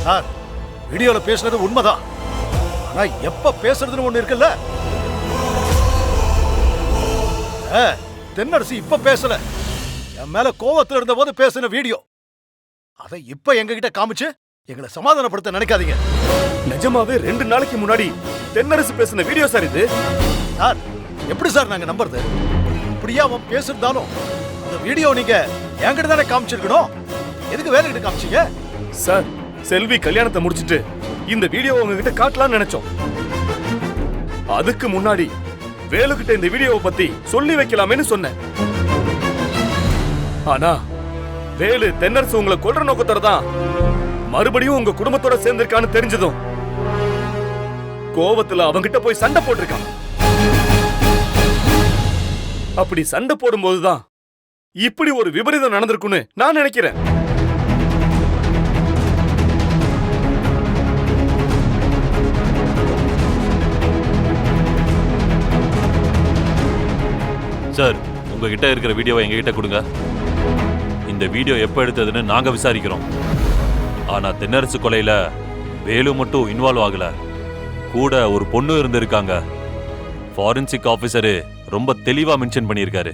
Sir, வீடியோல பேசுனது உண்மைதான். ஆனா எப்ப பேசுறதுன்னு ஒண்ணு இருக்குல்ல. தென்னரசு இப்ப பேசல, என் மேல கோவத்துல இருந்த போது பேசின வீடியோ. அதை இப்ப எங்க கிட்ட காமிச்சு எங்களை சமாதானப்படுத்த நினைக்காதீங்க. நிஜமாவே 2 நாளைக்கு முன்னாடி தென்னரசு பேசின வீடியோ சார் இது. சார், எப்படி சார் நாங்க நம்புறது? இப்படியா அவன் பேசிருந்தாலும் அந்த வீடியோ நீங்க என்கிட்ட தானே காமிச்சிருக்கணும். எதுக்கு வேற கிட்ட காமிச்சீங்க? சார், செல்வி கல்யாணத்தை முடிச்சிட்டு இந்த வீடியோ உங்ககிட்ட காட்டலாம்னு நினைச்சோம். அதுக்கு முன்னாடி வேலுகிட்ட இந்த வீடியோவை பத்தி சொல்லி வைக்கலாமேன்னு சொன்னேன். ஆனா வேலு தென்னரசு உங்களை கொல்ற நோக்கத்தோட தான் மறுபடியும் உங்க குடும்பத்தோட சேர்ந்திருக்கான்னு தெரிஞ்சதும் கோவத்துல அவங்கிட்ட போய் சண்டை போட்டிருக்கான். அப்படி சண்டை போடும்போதுதான் இப்படி ஒரு விபரீதம் நடந்திருக்குன்னு நான் நினைக்கிறேன். சார், உங்ககிட்ட இருக்கிற வீடியோவை எங்ககிட்ட கொடுங்க. இந்த வீடியோ எப்ப எடுத்ததுன்னு நாங்க விசாரிக்கிறோம். ஆனா தென்னரசு கொலையில வேலு மட்டும் இன்வால்வ் ஆகல, கூட ஒரு பொண்ணு இருந்திருக்காங்க. ஃபாரன்சிக் ஆபீசரு ரொம்ப தெளிவா மென்ஷன் பண்ணியிருக்காரு.